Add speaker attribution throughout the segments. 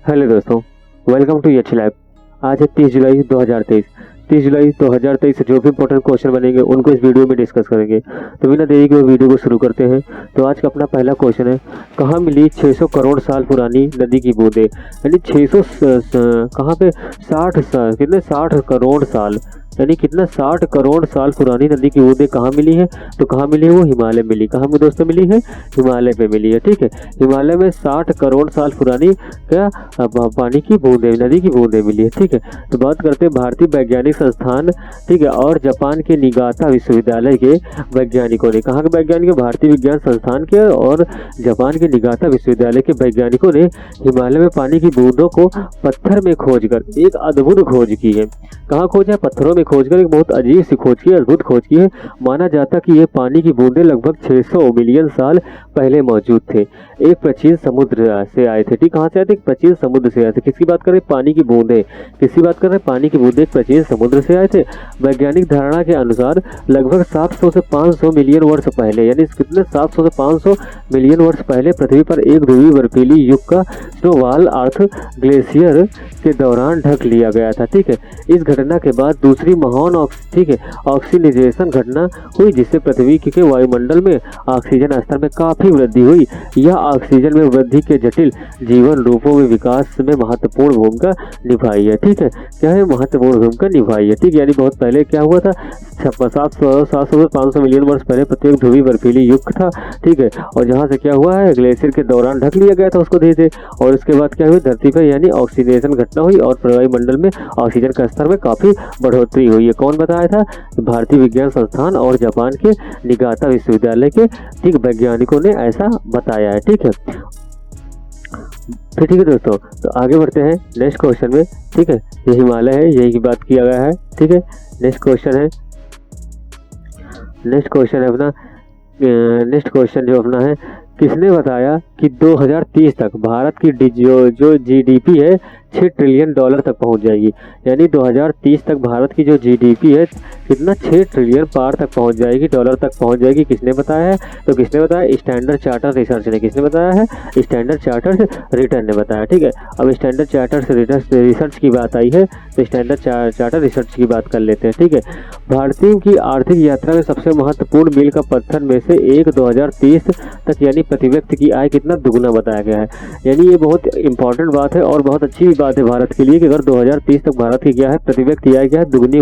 Speaker 1: Hello दोस्तों, welcome to H lab. आज है 30 जुलाई 2023। 30 जुलाई 2023 से जो भी इंपॉर्टेंट क्वेश्चन बनेंगे उनको इस वीडियो में डिस्कस करेंगे। तो बिना देरी के वीडियो को शुरू करते हैं। तो आज का अपना पहला क्वेश्चन है, कहाँ मिली 600 करोड़ साल पुरानी नदी की बूंदें। यानी 600 कहाँ पे 60 करोड़ साल, यानी कितना 60 करोड़ साल पुरानी नदी की बूंदें कहाँ मिली है। तो कहाँ मिली है, वो हिमालय मिली। कहाँ में दोस्तों मिली है, हिमालय पे मिली है। ठीक है, हिमालय में 60 करोड़ साल पुरानी क्या पानी की बूंदें, नदी की बूंदें मिली है। ठीक है, तो बात करते हैं भारतीय वैज्ञानिक संस्थान, ठीक है, और जापान के निगाता विश्वविद्यालय के वैज्ञानिकों ने, कहाँ के वैज्ञानिक, भारतीय विज्ञान संस्थान के और जापान के निगाता विश्वविद्यालय के वैज्ञानिकों ने हिमालय में पानी की बूंदों को पत्थर में खोजकर एक अद्भुत खोज की है। कहाँ खोजा, पत्थरों में खोजकर एक बहुत अजीब सी खोज की, अद्भुत खोज की है। माना जाता कि ये पानी की बूंदें लगभग 600 मिलियन साल पहले मौजूद थे, एक प्राचीन समुद्र से आए थे। ठीक, कहाँ से आए थे, एक प्राचीन समुद्र से आए थे। किसकी बात कर रहे हैं, पानी की बूंदें। किसकी बात कर रहे हैं, पानी की बूंदें एक प्राचीन समुद्र से आए थे। वैज्ञानिक धारणा के अनुसार लगभग 700 से 500 मिलियन वर्ष पहले, यानी कितने 700 से 500 मिलियन वर्ष पहले पृथ्वी पर एक ध्रुवीय बर्फीली युग का स्नोवाल अर्थ ग्लेशियर के दौरान ढक लिया गया था। ठीक है, इस घटना के बाद दूसरी महान ऑक्सीजनेशन घटना हुई, जिससे पृथ्वी के वायुमंडल में ऑक्सीजन स्तर में काफी वृद्धि हुई। यह ऑक्सीजन में वृद्धि के जटिल जीवन रूपों में विकास में महत्वपूर्ण भूमिका निभाई है। ठीक है, क्या है, महत्वपूर्ण भूमिका निभाई है। ठीक, यानी बहुत पहले क्या हुआ था, 700 से 500 मिलियन वर्ष पहले प्रत्येक ध्रुवीय बर्फीली युग था। ठीक है, और जहाँ से क्या हुआ है, ग्लेशियर के दौरान ढक लिया गया था उसको धीरे से, और उसके बाद क्या हुई, धरती पर यानी ऑक्सीजनेशन घटना हुई और वायुमंडल में ऑक्सीजन का स्तर में काफी बढ़ोतरी हुई है। कौन बताया था, भारतीय विज्ञान संस्थान और जापान के निगाता विश्वविद्यालय के ठीक वैज्ञानिकों ने ऐसा बताया है। ठीक है, तो ठीक है दोस्तों, तो आगे बढ़ते हैं नेक्स्ट क्वेश्चन में। ठीक है, ये हिमालय है, यही की बात किया गया है। ठीक है, नेक्स्ट क्वेश्चन है अपना, नेक्स्ट क्वेश्चन जो अपना है, किसने बताया कि 2030 तक भारत की जो जीडीपी है 6 ट्रिलियन डॉलर तक पहुंच जाएगी। यानी 2030 तक भारत की जो जीडीपी है कितना 6 ट्रिलियन पार तक पहुंच जाएगी, डॉलर तक पहुंच जाएगी। किसने बताया है, तो किसने बताया, स्टैंडर्ड चार्टर्ड रिसर्च ने। किसने बताया है, स्टैंडर्ड चार्टर्ड रिटर्न ने बताया। ठीक है, अब स्टैंडर्ड चार्टर्ड रिसर्च की बात आई है तो स्टैंडर्ड चार्टर्ड रिसर्च की बात कर लेते हैं। ठीक है, भारतीय की आर्थिक यात्रा में सबसे महत्वपूर्ण मील का पत्थर में से एक 2030 तक यानी प्रति व्यक्ति की आय कितना दुगना बताया गया है। यानी ये बहुत इंपॉर्टेंट बात है और बहुत अच्छी बात है भारत के लिए कि अगर 2030 तक भारत की क्या है, प्रति व्यक्ति आय क्या है, दुगनी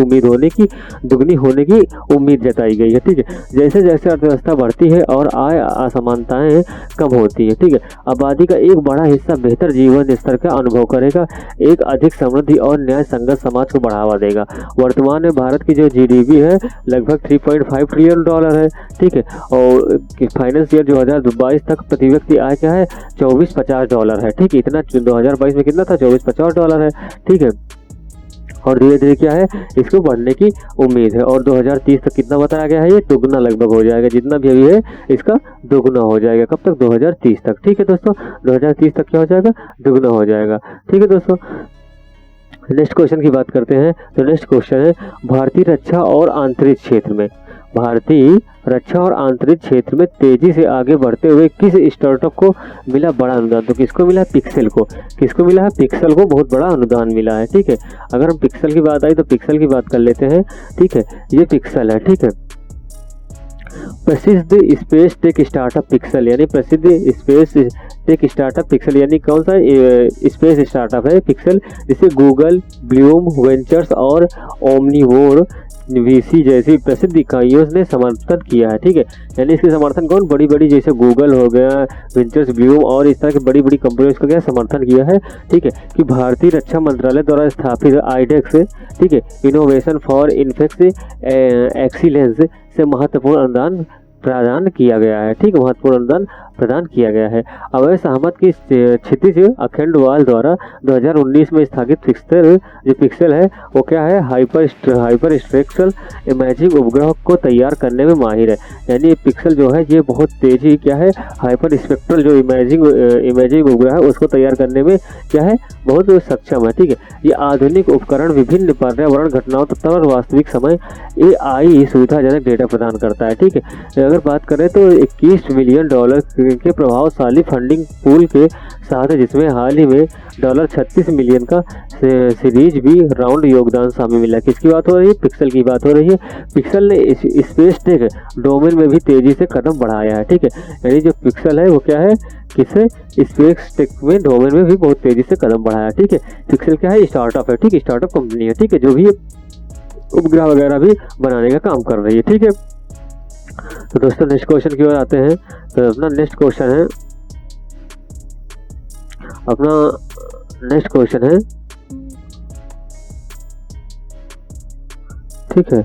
Speaker 1: होने की उम्मीद जताई गई है। ठीक है, जैसे जैसे अर्थव्यवस्था बढ़ती है और आय असमानताएं कम होती है, ठीक है, आबादी का एक बड़ा हिस्सा बेहतर जीवन स्तर का अनुभव करेगा, एक अधिक समृद्धि और न्याय संगत समाज को बढ़ावा देगा। वर्तमान में भारत की जो जीडीपी है लगभग 3.5 ट्रिलियन डॉलर है। ठीक है, और फाइनेंस ईयर 2022 तक प्रति व्यक्ति आय क्या है, 2450 डॉलर है। ठीक है, इतना 2022 में कितना था, 2450 डॉलर है। ठीक है, और धीरे धीरे क्या है, इसको बढ़ने की उम्मीद है और 2030 तक कितना बताया गया है, ये दुगना लगभग हो जाएगा, जितना भी अभी है इसका दुगना हो जाएगा। कब तक, 2030 तक। ठीक है दोस्तों, 2030 तक क्या हो जाएगा, दुगना हो जाएगा। ठीक है दोस्तों, नेक्स्ट क्वेश्चन की बात करते हैं। तो नेक्स्ट क्वेश्चन है, भारतीय रक्षा और आंतरिक क्षेत्र में तेजी से आगे बढ़ते हुए किस स्टार्टअप को मिला बड़ा अनुदान। तो किसको मिला, पिक्सेल को। किसको मिला है, पिक्सेल को बहुत बड़ा अनुदान मिला है। ठीक है, अगर हम पिक्सेल की बात आई तो पिक्सेल की बात कर लेते हैं। ठीक है, ये पिक्सेल है। ठीक है, प्रसिद्ध स्पेस टेक स्टार्टअप पिक्सेल, यानी प्रसिद्ध स्पेस टेक स्टार्टअप पिक्सेल, यानी कौन सा स्पेस स्टार्टअप है पिक्सेल, जिसे गूगल, ब्लूम वेंचर्स और ओमनीवोर वीसी जैसी प्रसिद्ध इकाइयों ने समर्थन किया है। ठीक है, यानी इसके समर्थन कौन, बड़ी बड़ी जैसे गूगल हो गया, वेंचर्स, ब्लूम और इस तरह की बड़ी बड़ी कंपनियों का क्या समर्थन किया है। ठीक है, कि भारतीय रक्षा मंत्रालय द्वारा स्थापित आईडेक्स, ठीक है, इनोवेशन फॉर इन्फेक्स एक्सीलेंस से महत्वपूर्ण अनुदान प्रदान किया गया है। ठीक, महत्वपूर्ण अनुदान प्रदान किया गया है। अवैध सहमत की क्षितिज अखंडवाल द्वारा 2019 में स्थापित पिक्सेल है वो क्या है, हाइपर स्पेक्ट्रल इमेजिंग उपग्रह को तैयार करने में माहिर है। यानी पिक्सेल जो है ये बहुत तेजी क्या है, हाइपर स्पेक्ट्रल जो इमेजिंग उपग्रह है उसको तैयार करने में क्या है, बहुत सक्षम है। ठीक है, ये आधुनिक उपकरण विभिन्न पर्यावरण घटनाओं तथा वास्तविक समय AI सुविधाजनक डेटा प्रदान करता है। ठीक है, अगर बात करें तो $21 मिलियन के प्रभावशाली फंडिंग पूल के साथ, जिसमें हाल ही में $36 मिलियन का सीरीज बी राउंड योगदान शामिल मिला। किसकी बात हो रही है? पिक्सल की बात हो रही है। पिक्सल ने स्पेस टेक डोमेन में भी तेजी से कदम बढ़ाया है, ठीक है। यानी जो पिक्सल है वो क्या है, किसे स्पेस टेक में डोमेन में भी बहुत तेजी से कदम बढ़ाया, ठीक है। पिक्सल क्या है? स्टार्टअप है, ठीक है, स्टार्टअप कंपनी है, ठीक है, जो भी उपग्रह वगैरह भी बनाने का काम कर रही है, ठीक है। तो दोस्तों नेक्स्ट क्वेश्चन की ओर आते हैं। तो अपना नेक्स्ट क्वेश्चन है ठीक है।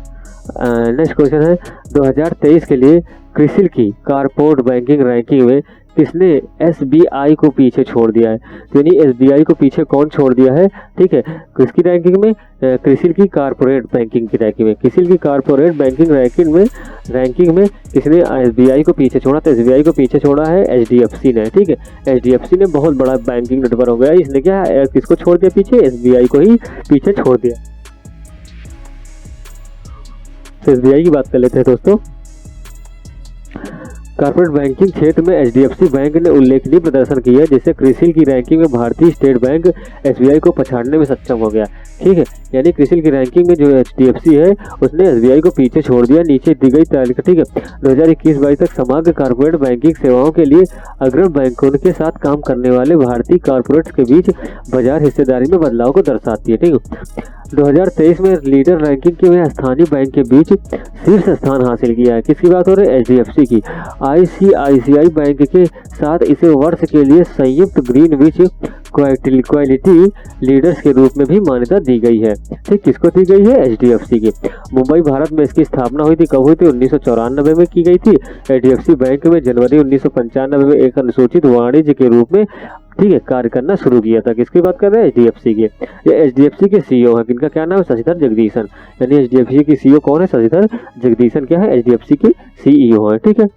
Speaker 1: नेक्स्ट क्वेश्चन है 2023 के लिए क्रिसिल की कारपोर्ट बैंकिंग रैंकिंग में किसने एसबीआई को पीछे छोड़ दिया है? तो यानी एसबीआई को पीछे कौन छोड़ दिया है, ठीक है, किसकी रैंकिंग में? क्रिसिल की कारपोरेट बैंकिंग की रैंकिंग में। क्रिसिल की कारपोरेट बैंकिंग रैंकिंग में किसने एसबीआई को पीछे छोड़ा? तो एसबीआई को पीछे छोड़ा है एचडीएफसी ने, ठीक है। एचडीएफसी ने बहुत बड़ा बैंकिंग नेटवर्क हो गया, इसने क्या किसको छोड़ दिया पीछे? एसबीआई को ही पीछे छोड़ दिया। तो एसबीआई की बात कर लेते हैं दोस्तों। कॉर्पोरेट बैंकिंग क्षेत्र में एचडीएफसी बैंक ने उल्लेखनीय प्रदर्शन किया, जिससे क्रिसिल की रैंकिंग में भारतीय स्टेट बैंक एसबीआई को पछाड़ने में सक्षम हो गया, ठीक है। यानी क्रिसिल की रैंकिंग में जो एचडीएफसी है उसने एसबीआई को पीछे छोड़ दिया। नीचे दी गई तारीख, ठीक है, 2021-22 तक समग्र कॉर्पोरेट बैंकिंग सेवाओं के लिए अग्रणी बैंकों के साथ काम करने वाले भारतीय कॉर्पोरेट्स के बीच बाजार हिस्सेदारी में बदलाव को दर्शाती है, ठीक है। 2023 में लीडर रैंकिंग के में स्थानीय बैंक के बीच शीर्ष स्थान हासिल किया है। किसकी बात हो रही है? एचडीएफसी की। आईसीआईसीआई बैंक के साथ इसे वर्ष के लिए संयुक्त ग्रीनविच क्वालिटी लीडर्स के रूप में भी मान्यता दी गई है, ठीक। किसको दी गई है? एचडीएफसी की। मुंबई भारत में इसकी स्थापना हुई थी, कब हुई थी? 1994 में की गई थी। एचडीएफसी बैंक में जनवरी 1995 में एक अनुसूचित वाणिज्य के रूप में, ठीक है, कार्य करना शुरू किया था। किसकी बात कर रहे हैं? एचडीएफसी के। ये एचडीएफसी के सीईओ हैं, जिनका क्या नाम है? शशिधर जगदीशन। यानी एचडीएफसी की सीईओ कौन है? शशिधर जगदीशन क्या है? एचडीएफसी की सीईओ है, ठीक है।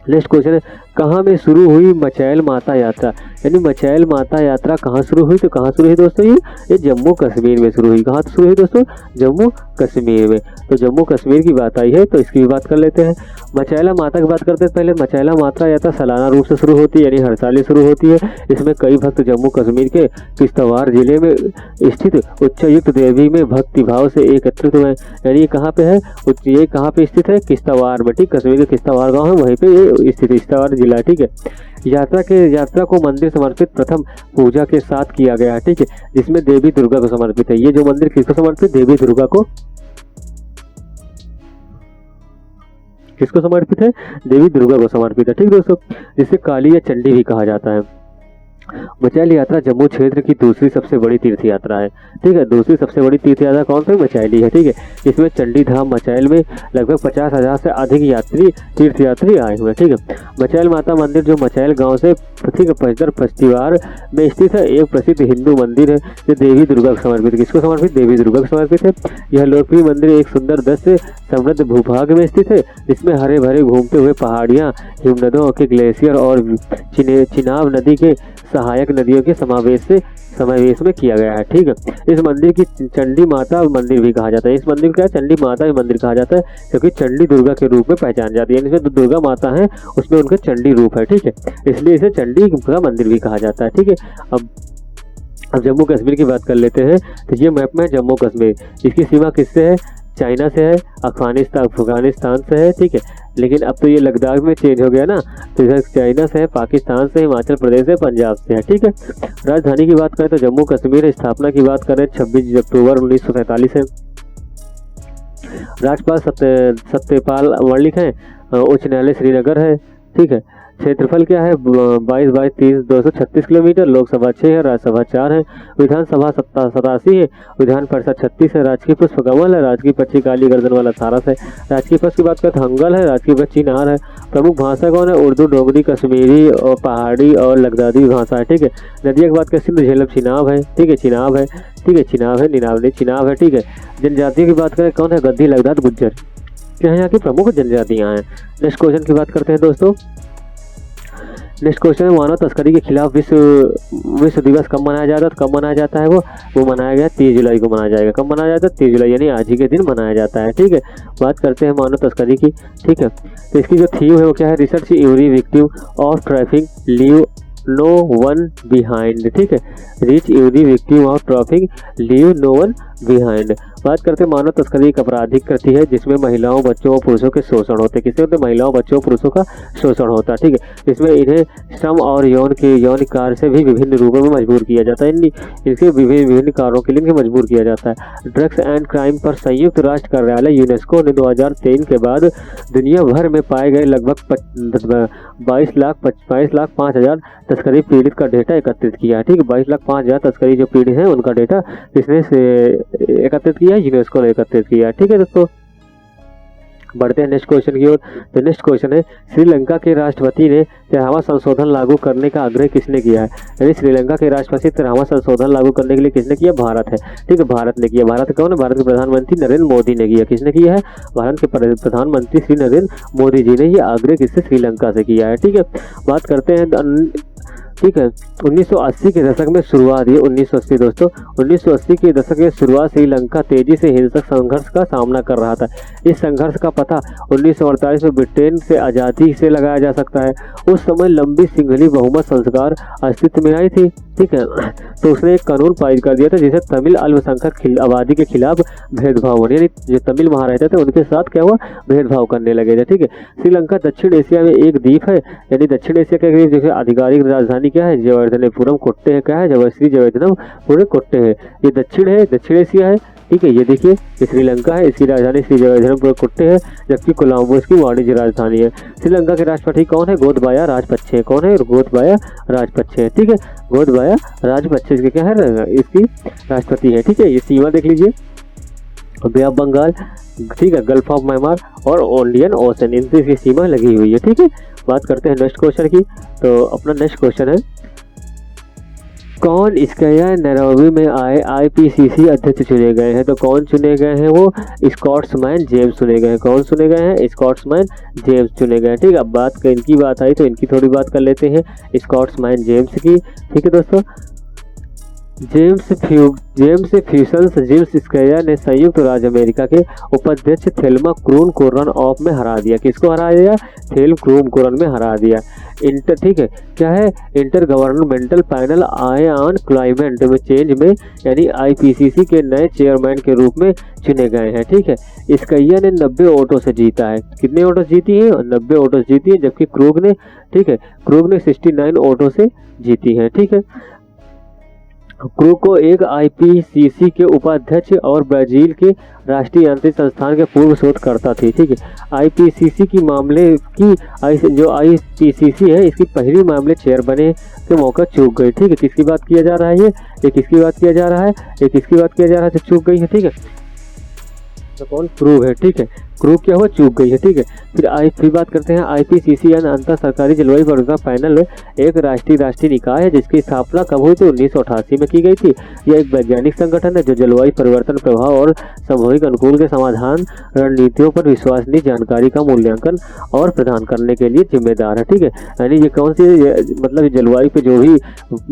Speaker 1: नेक्स्ट क्वेश्चन है, कहाँ में शुरू हुई मचैल माता यात्रा? यानी मचैल माता यात्रा कहाँ शुरू हुई? तो कहाँ शुरू हुई दोस्तों? ये जम्मू कश्मीर में शुरू हुई। कहाँ शुरू हुई दोस्तों? जम्मू कश्मीर में। तो जम्मू कश्मीर की बात आई है तो इसकी भी बात कर लेते हैं। मचैला माता की बात करते हैं पहले। मचैला माता यात्रा सालाना रूप से शुरू होती है, यानी हर साल शुरू होती है। इसमें कई भक्त जम्मू कश्मीर के किश्तवाड़ जिले में स्थित उच्चायुक्त देवी में भक्ति भाव से एकत्रित हुए। यानी कहाँ पे है? ये कहाँ पे स्थित है? किश्तवाड़ में, ठीक। कश्मीर के किश्तवाड़ गाँव है, वहीं पे ये स्थित किश्तवाड़ जिला, ठीक है। यात्रा को मंदिर समर्पित प्रथम पूजा के साथ किया गया है, ठीक है, जिसमें देवी दुर्गा को समर्पित है। ये जो मंदिर किसको समर्पित? देवी दुर्गा को। किसको समर्पित है? देवी दुर्गा को समर्पित है, ठीक दोस्तों, जिसे काली या चंडी भी कहा जाता है। मचैल यात्रा जम्मू क्षेत्र की दूसरी सबसे बड़ी तीर्थ यात्रा है, ठीक है। दूसरी सबसे बड़ी तीर्थ यात्रा कौन सी? मचैली है, ठीक है। इसमें चंडी धाम मचैल में लगभग 50,000 से अधिक तीर्थयात्री आए हुए, ठीक है। मचैल माता मंदिर जो मचैल गांव से, ठीक है, पचदर पश्चिवार में स्थित है, एक प्रसिद्ध हिंदू मंदिर है जो देवी दुर्गा को समर्पित। किसको समर्पित? देवी दुर्गा को समर्पित है। यह लोकप्रिय मंदिर एक सुंदर दृश्य समृद्ध भूभाग में स्थित है, जिसमें हरे भरे घूमते हुए पहाड़ियाँ, हिमनदों के ग्लेशियर और चिनाब नदी के सहायक नदियों के समावेश में किया गया है, ठीक है। इस मंदिर की चंडी माता मंदिर भी कहा जाता है। इस मंदिर को क्या? चंडी माता मंदिर कहा जाता है, क्योंकि चंडी दुर्गा के रूप में पहचान जाती है। इसमें दुर्गा माता है, उसमें उनका चंडी रूप है, ठीक है, इसलिए इसे चंडी का मंदिर भी कहा जाता है, ठीक है। अब जम्मू कश्मीर की बात कर लेते हैं। तो ये मैप में है जम्मू कश्मीर। इसकी सीमा किससे है? चाइना से है, अफगानिस्तान से है, ठीक है। लेकिन अब तो ये लद्दाख में चेंज हो गया ना, तो इधर चाइना से है, पाकिस्तान से, हिमाचल प्रदेश से, पंजाब से है, ठीक है। राजधानी की बात करें तो जम्मू कश्मीर। स्थापना की बात करें 26 अक्टूबर 1947 है। राज्यपाल सत्यपाल मलिक है। उच्च न्यायालय श्रीनगर है, ठीक है। क्षेत्रफल क्या है? 22 बाई 30 236 किलोमीटर। लोकसभा 6 है, राज्यसभा 4 है। विधानसभा 87 है। विधान परिषद 36 है। राजकीय पुष्प कमल है। राजकीय पक्षी काली गर्दन वाला सारस है। राजकीय पक्ष की बात करें तो हंगल है। राजकीय पक्ष चिनार है। प्रमुख भाषा कौन है? उर्दू, डोगरी, कश्मीरी और पहाड़ी और लद्दाखी भाषा है, ठीक है। नदियों की बात करें सिंध झेलम चिनाब है, ठीक है, चिनाब है, ठीक है, चिनाब है, निनाब नहीं, चिनाब है, ठीक है। जनजातियों की बात करें कौन है? गद्दी, लद्दाख, गुज्जर, यहाँ की प्रमुख जनजातियाँ हैं। नेक्स्ट क्वेश्चन की बात करते हैं दोस्तों। नेक्स्ट क्वेश्चन है मानव तस्करी के खिलाफ विश्व दिवस कब मनाया जाता है? तो कब मनाया जाता है वो मनाया गया 30 जुलाई को मनाया जाएगा। कब मनाया जाता है? 30 जुलाई, यानी आज ही के दिन मनाया जाता है। ठीक है, बात करते हैं मानव तस्करी की। ठीक है, तो इसकी जो थीम है वो क्या है? Research every victim of trafficking leave no one behind. ठीक है, reach every victim of trafficking leave no one behind. बात करते हैं मानव तस्करी एक आपराधिक कृत्य है जिसमें महिलाओं, बच्चों और पुरुषों के शोषण होते हैं। किससे होते हैं? महिलाओं, बच्चों और पुरुषों का शोषण होता है। ठीक है, इसमें इन्हें श्रम और यौन कार्य से भी विभिन्न रूपों में मजबूर किया जाता है। इनके विभिन्न कार्यों के लिए इन्हें मजबूर किया जाता है। ड्रग्स एंड क्राइम पर संयुक्त राष्ट्र कार्यालय यूनेस्को ने 2003 के बाद दुनिया भर में पाए गए लगभग 22,05,000 तस्करी पीड़ित का डेटा एकत्रित किया है। ठीक है, 22,05,000 तस्करी जो पीड़ित हैं उनका डेटा किसने एकत्रित किया? यूनेस्को ने एकत्रित किया। ठीक है दोस्तों, बढ़ते हैं नेक्स्ट क्वेश्चन की ओर। तो नेक्स्ट क्वेश्चन है श्रीलंका के राष्ट्रपति ने 13वां संशोधन लागू करने का आग्रह किसने किया है? यानी श्रीलंका के राष्ट्रपति 13वां संशोधन लागू करने के लिए किसने किया? भारत है। ठीक है, भारत ने किया। भारत कौन है? भारत के प्रधानमंत्री नरेंद्र मोदी ने किया। किसने किया है? भारत के प्रधानमंत्री श्री नरेंद्र मोदी जी ने ये आग्रह किससे? श्रीलंका से किया है। ठीक है, बात करते हैं ठीक है, 1980 के दशक में शुरुआत, ये 1980 दोस्तों, 1980 के दशक में शुरुआत श्रीलंका तेजी से हिंसक संघर्ष का सामना कर रहा था। इस संघर्ष का पता 1948 में ब्रिटेन से आज़ादी से लगाया जा सकता है। उस समय लंबी सिंघली बहुमत संस्कार अस्तित्व में आई थी। ठीक है, तो उसने एक कानून पारित कर दिया था जिसे तमिल अल्पसंख्यक आबादी के खिलाफ भेदभाव होने, यानी जो तमिल वहाँ रहते थे उनके साथ क्या हुआ? भेदभाव करने लगे थे। ठीक है, श्रीलंका दक्षिण एशिया में एक द्वीप है, यानी दक्षिण एशिया का जो आधिकारिक राजधानी क्या है? जयवर्धनेपुरम कोट्टे है। क्या है? श्री जयवर्धनेपुरम कोट्टे है। ये दक्षिण एशिया है। ठीक है, ये देखिए ये श्रीलंका है, इसकी राजधानी श्री जयवर्धनेपुरम कोट्टे है, जबकि कोलंबो इसकी वाणिज्य राजधानी है। श्रीलंका के राष्ट्रपति कौन है? गोतबाया राजपक्षे। कौन है? गोतबाया राजपक्षे। ठीक है, गोतबाया राजपक्षे इसके क्या है? इसकी राष्ट्रपति है। ठीक है, ये सीमा देख लीजिए, बे ऑफ बंगाल, ठीक है, गल्फ ऑफ म्यांमार और इंडियन ओशन, इनसे इसकी सीमा लगी हुई है। ठीक है, बात करते हैं नेक्स्ट क्वेश्चन की। तो अपना नेक्स्ट क्वेश्चन है कौन स्कैया नैरोबी में आए आईपीसीसी अध्यक्ष चुने गए हैं? तो कौन चुने गए हैं? वो स्कॉट्समैन जेम्स चुने गए हैं। कौन चुने गए हैं? स्कॉट्समैन जेम्स चुने गए हैं। ठीक है, अब इनकी बात आई तो इनकी थोड़ी बात कर लेते हैं स्कॉट्समैन जेम्स की। ठीक है दोस्तों, जेम्स स्कैया ने संयुक्त राज्य अमेरिका के उपाध्यक्ष थेल्मा क्रून कोरन ऑफ में हरा दिया। किसको हरा दिया? थेल्म क्रून कोरन में हरा दिया। ठीक है, क्या है? Inter governmental panel on climate change में, यानी आईपीसीसी के नए चेयरमैन के रूप में चुने गए हैं। ठीक है, स्कैया ने 90 वोटों से जीता है। कितने वोटों से जीती है? 90 वोटों से जीती है, जबकि क्रूग ने, ठीक है, क्रूग ने 69 वोटों से जीती है। ठीक है, क्रूग को एक आईपीसीसी के उपाध्यक्ष और ब्राजील के राष्ट्रीय यांत्रिक संस्थान के पूर्व शोधकर्ता थे। ठीक है, आईपीसीसी की मामले की जो आईपीसीसी है इसकी पहली मामले चेयर बने के मौका चूक गई। ठीक है, किसकी बात किया जा रहा है? ये किसकी बात किया जा रहा है? ये किसकी बात किया जा रहा है? तो चूक गई है। ठीक है, तो कौन? क्रूग है। ठीक है, क्रूग क्या हुआ? चूक गई है। ठीक है, फिर बात करते हैं आईपीसीसी यानी अंतर सरकारी जलवायु परिवर्तन पैनल एक राष्ट्रीय निकाय है जिसकी स्थापना कब हुई? तो 1988 में की गई थी। यह एक वैज्ञानिक संगठन है जो जलवायु परिवर्तन प्रभाव और सामूहिक अनुकूल के समाधान रणनीतियों पर विश्वसनीय जानकारी का मूल्यांकन और प्रदान करने के लिए जिम्मेदार है। ठीक है, यानी ये कौन सी, मतलब जलवायु पे जो भी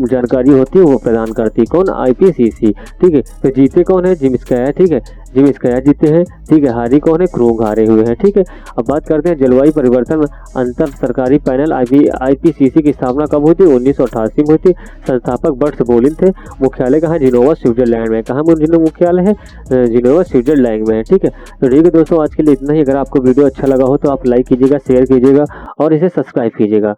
Speaker 1: जानकारी होती है वो प्रदान करती है। कौन? आईपीसीसी। ठीक है, तो जीते कौन है? जिम स्कैया। ठीक है, जिम स्कैया जीते हैं। ठीक है, हारी कौन है? क्रूग हारे हुए हैं। ठीक है, अब बात करते हैं जलवायु परिवर्तन अंतर सरकारी पैनल आईपीसीसी की स्थापना कब हुई थी? 1988 में हुई थी। संस्थापक बर्ट्स बोलिन थे। मुख्यालय कहाँ? जिनोवा स्विट्जरलैंड में। कहाँ मुख्यालय है? जिनोवा स्विट्जरलैंड में है। ठीक है, तो ठीक है दोस्तों, आज के लिए इतना ही। अगर आपको वीडियो अच्छा लगा हो तो आप लाइक कीजिएगा, शेयर कीजिएगा और इसे सब्सक्राइब कीजिएगा।